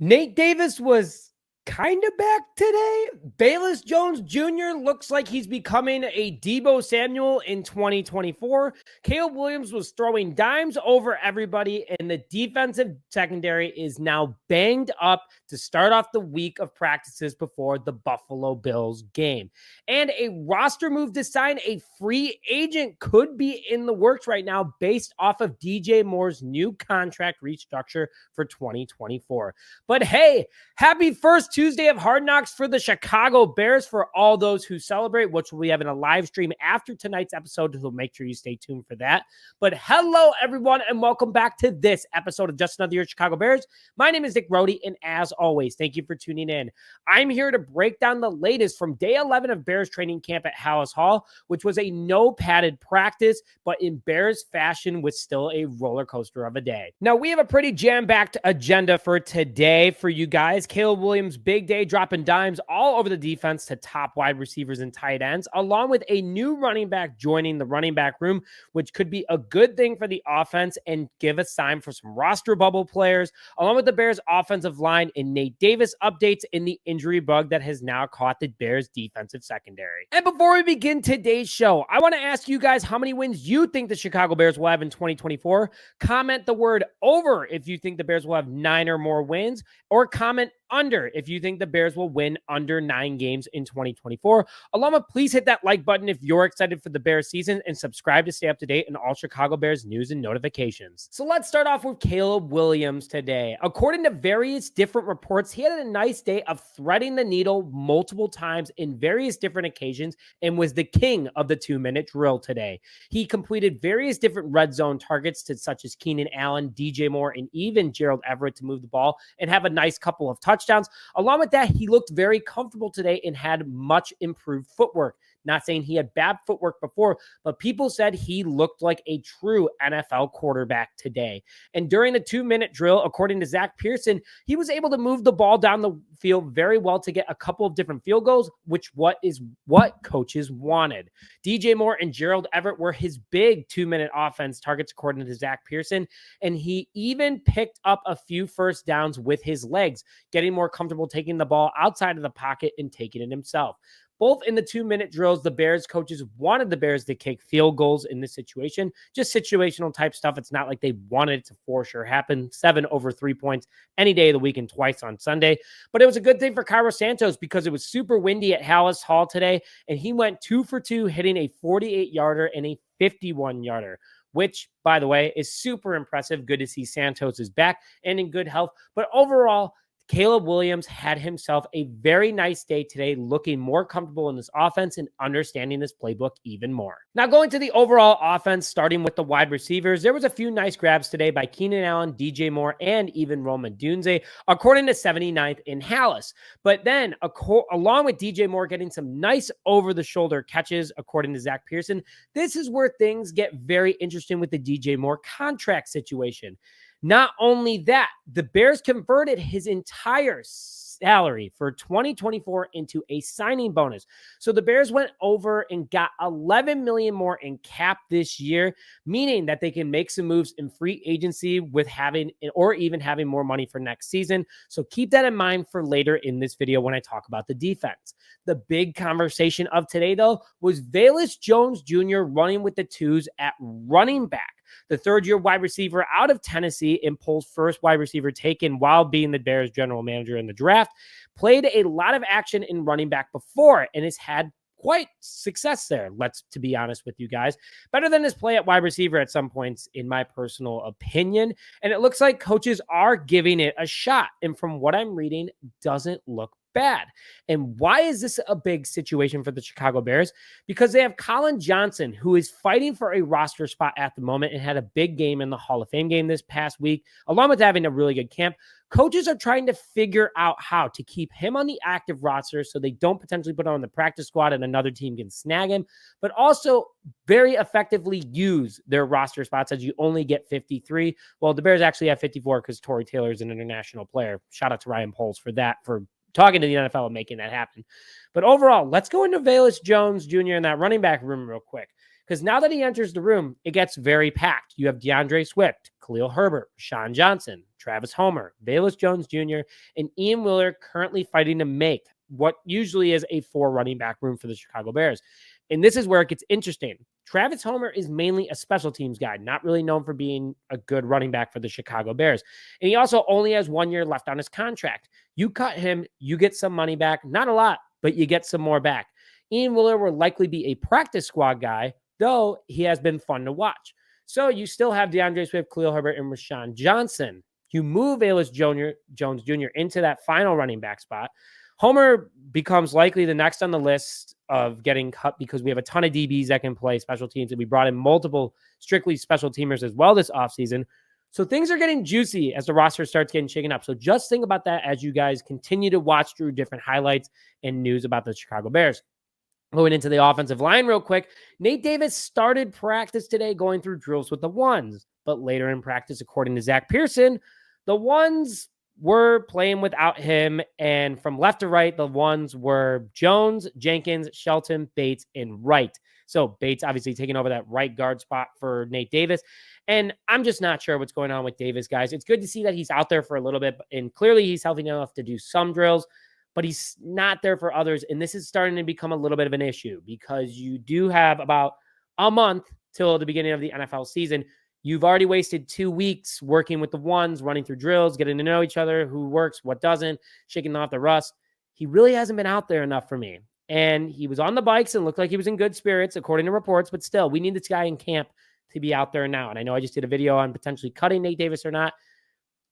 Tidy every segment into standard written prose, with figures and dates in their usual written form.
Nate Davis was kind of back today. Velus Jones Jr. looks like he's becoming a Deebo Samuel in 2024. Caleb Williams was throwing dimes over everybody, and the defensive secondary is now banged up to start off the week of practices before the Buffalo Bills game. And a roster move to sign a free agent could be in the works right now based off of DJ Moore's new contract restructure for 2024. But hey, happy first Tuesday of Hard Knocks for the Chicago Bears for all those who celebrate, which we'll be having a live stream after tonight's episode, so make sure you stay tuned for that. But hello, everyone, and welcome back to this episode of Just Another Year Chicago Bears. My name is Nick Brody, and as always, thank you for tuning in. I'm here to break down the latest from day 11 of Bears training camp at Hallis Hall, which was a no-padded practice, but in Bears fashion was still a roller coaster of a day. Now, we have a pretty jam-packed agenda for today for you guys. Caleb Williams, big day, dropping dimes all over the defense to top wide receivers and tight ends, along with a new running back joining the running back room, which could be a good thing for the offense and give a sign for some roster bubble players, along with the Bears offensive line and Nate Davis updates in the injury bug that has now caught the Bears defensive secondary. And before we begin today's show, I want to ask you guys how many wins you think the Chicago Bears will have in 2024. Comment the word over if you think the Bears will have 9 or more wins, or comment under if you think the Bears will win under 9 games in 2024. Along with, please hit that like button if you're excited for the Bears season, and subscribe to stay up to date on all Chicago Bears news and notifications. So let's start off with Caleb Williams today. According to various different reports, he had a nice day of threading the needle multiple times in various different occasions and was the king of the 2-minute drill today. He completed various different red zone targets to such as Keenan Allen, DJ Moore, and even Gerald Everett to move the ball and have a nice couple of touchdowns. Along with that, he looked very comfortable today and had much improved footwork. Not saying he had bad footwork before, but people said he looked like a true NFL quarterback today. And during the 2-minute drill, according to Zach Pearson, he was able to move the ball down the field very well to get a couple of different field goals, which is what coaches wanted. DJ Moore and Gerald Everett were his big 2-minute offense targets, according to Zach Pearson. And he even picked up a few first downs with his legs, getting more comfortable taking the ball outside of the pocket and taking it himself. Both in the 2-minute drills, the Bears coaches wanted the Bears to kick field goals in this situation, just situational type stuff. It's not like they wanted it to for sure happen. 7 over 3 points any day of the week and twice on Sunday. But it was a good thing for Cairo Santos because it was super windy at Hallis Hall today, and he went 2 for 2, hitting a 48-yarder and a 51-yarder. Which, by the way, is super impressive. Good to see Santos is back and in good health. But overall, Caleb Williams had himself a very nice day today, looking more comfortable in this offense and understanding this playbook even more. Now, going to the overall offense, starting with the wide receivers, there was a few nice grabs today by Keenan Allen, DJ Moore, and even Roman Dunze, according to 79th in Hallis. But then, along with DJ Moore getting some nice over-the-shoulder catches, according to Zach Pearson, this is where things get very interesting with the DJ Moore contract situation. Not only that, the Bears converted his entire salary for 2024 into a signing bonus. So the Bears went over and got $11 million more in cap this year, meaning that they can make some moves in free agency with having, or even having more money for next season. So keep that in mind for later in this video when I talk about the defense. The big conversation of today, though, was Velus Jones Jr. running with the twos at running back. The third-year wide receiver out of Tennessee and POLES' first wide receiver taken while being the Bears general manager in the draft, played a lot of action in running back before and has had quite success there, to be honest with you guys. Better than his play at wide receiver at some points, in my personal opinion. And it looks like coaches are giving it a shot. And from what I'm reading, doesn't look bad. And why is this a big situation for the Chicago Bears? Because they have Colin Johnson, who is fighting for a roster spot at the moment and had a big game in the Hall of Fame game this past week, along with having a really good camp. Coaches are trying to figure out how to keep him on the active roster so they don't potentially put him on the practice squad and another team can snag him, but also very effectively use their roster spots as you only get 53. Well, the Bears actually have 54 because Torrey Taylor is an international player. Shout out to Ryan Poles for that, for talking to the NFL and making that happen. But overall, let's go into Velus Jones Jr. in that running back room real quick. Because now that he enters the room, it gets very packed. You have DeAndre Swift, Khalil Herbert, Sean Johnson, Travis Homer, Velus Jones Jr., and Ian Wheeler currently fighting to make what usually is a 4 running back room for the Chicago Bears. And this is where it gets interesting. Travis Homer is mainly a special teams guy, not really known for being a good running back for the Chicago Bears. And he also only has 1 year left on his contract. You cut him, you get some money back. Not a lot, but you get some more back. Ian Wheeler will likely be a practice squad guy, though he has been fun to watch. So you still have DeAndre Swift, Khalil Herbert, and Rashawn Johnson. You move Velus Jones Jr. into that final running back spot. Homer becomes likely the next on the list of getting cut because we have a ton of DBs that can play special teams, and we brought in multiple strictly special teamers as well this offseason. So things are getting juicy as the roster starts getting shaken up. So just think about that as you guys continue to watch through different highlights and news about the Chicago Bears. Going into the offensive line real quick, Nate Davis started practice today going through drills with the ones, but later in practice, according to Zach Pearson, the ones were playing without him, and from left to right, the ones were Jones, Jenkins, Shelton, Bates, and Wright. So Bates obviously taking over that right guard spot for Nate Davis, and I'm just not sure what's going on with Davis, guys. It's good to see that he's out there for a little bit, and clearly he's healthy enough to do some drills, but he's not there for others, and this is starting to become a little bit of an issue because you do have about a month till the beginning of the NFL season. You've already wasted 2 weeks working with the ones, running through drills, getting to know each other, who works, what doesn't, shaking off the rust. He really hasn't been out there enough for me. And he was on the bikes and looked like he was in good spirits, according to reports, but still, we need this guy in camp to be out there now. And I know I just did a video on potentially cutting Nate Davis or not.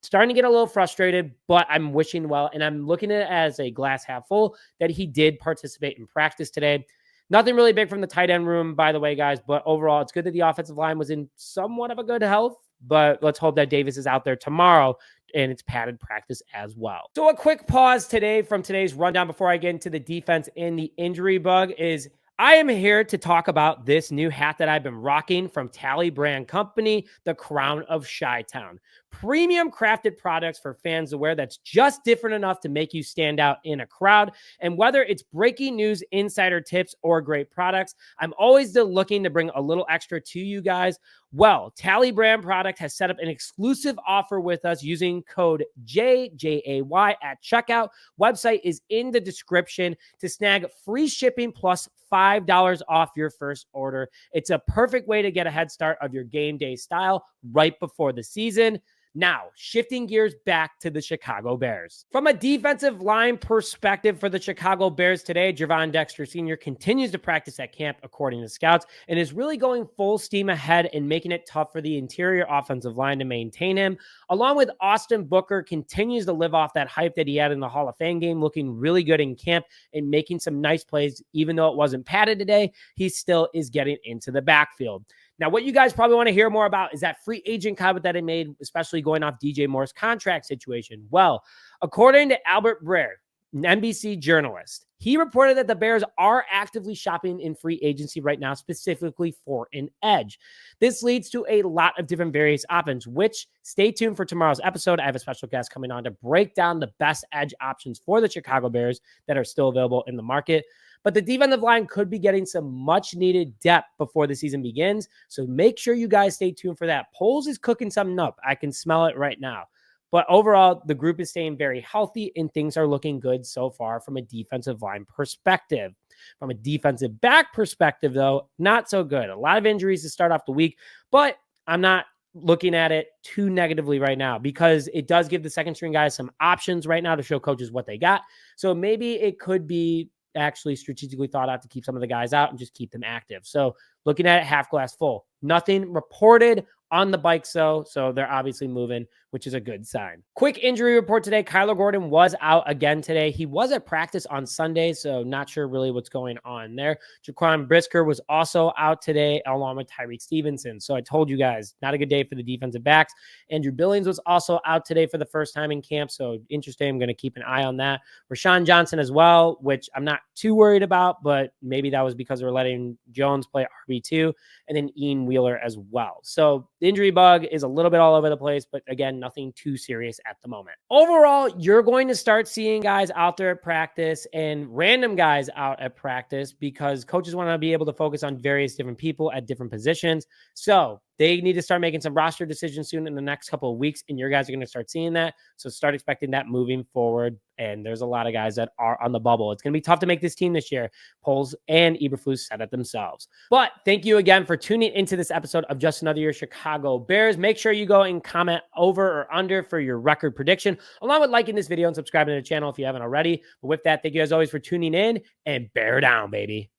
Starting to get a little frustrated, but I'm wishing well, and I'm looking at it as a glass half full that he did participate in practice today. Nothing really big from the tight end room, by the way, guys, but overall, it's good that the offensive line was in somewhat of a good health, but let's hope that Davis is out there tomorrow and it's padded practice as well. So a quick pause today from today's rundown before I get into the defense and the injury bug is I am here to talk about this new hat that I've been rocking from Tally Brand Company, the Crown of Chi-Town. Premium crafted products for fans to wear that's just different enough to make you stand out in a crowd. And whether it's breaking news, insider tips, or great products, I'm always looking to bring a little extra to you guys. Well, Tally Brand Product has set up an exclusive offer with us using code JJAY at checkout. Website is in the description to snag free shipping plus $5 off your first order. It's a perfect way to get a head start of your game day style right before the season. Now, shifting gears back to the Chicago Bears. From a defensive line perspective for the Chicago Bears today, Javon Dexter Sr. continues to practice at camp according to scouts and is really going full steam ahead and making it tough for the interior offensive line to maintain him. Along with Austin Booker continues to live off that hype that he had in the Hall of Fame game, looking really good in camp and making some nice plays. Even though it wasn't padded today, he still is getting into the backfield. Now, what you guys probably want to hear more about is that free agent comment that I made, especially going off DJ Moore's contract situation. Well, according to Albert Breer, an NBC journalist, he reported that the Bears are actively shopping in free agency right now, specifically for an edge. This leads to a lot of different various options, which stay tuned for tomorrow's episode. I have a special guest coming on to break down the best edge options for the Chicago Bears that are still available in the market. But the defensive line could be getting some much needed depth before the season begins. So make sure you guys stay tuned for that. POLES is cooking something up. I can smell it right now. But overall, the group is staying very healthy and things are looking good so far from a defensive line perspective. From a defensive back perspective, though, not so good. A lot of injuries to start off the week, but I'm not looking at it too negatively right now because it does give the second string guys some options right now to show coaches what they got. So maybe it could be actually strategically thought out to keep some of the guys out and just keep them active. So looking at it half glass full. Nothing reported on the bikes, though, so they're obviously moving, which is a good sign. Quick injury report today. Kyler Gordon was out again today. He was at practice on Sunday, so not sure really what's going on there. Jaquan Brisker was also out today, along with Tyreek Stevenson. So I told you guys, not a good day for the defensive backs. Andrew Billings was also out today for the first time in camp, so interesting. I'm going to keep an eye on that. Rashawn Johnson as well, which I'm not too worried about, but maybe that was because they were letting Jones play RB2, and then Ian Wheeler as well. So the injury bug is a little bit all over the place, but again, nothing too serious at the moment. Overall, you're going to start seeing guys out there at practice and random guys out at practice because coaches want to be able to focus on various different people at different positions. So they need to start making some roster decisions soon in the next couple of weeks, and your guys are going to start seeing that. So start expecting that moving forward. And there's a lot of guys that are on the bubble. It's going to be tough to make this team this year. Poles and Eberflus said it themselves. But thank you again for tuning into this episode of Just Another Year Chicago Bears. Make sure you go and comment over or under for your record prediction, along with liking this video and subscribing to the channel if you haven't already. But with that, thank you as always for tuning in, and bear down, baby.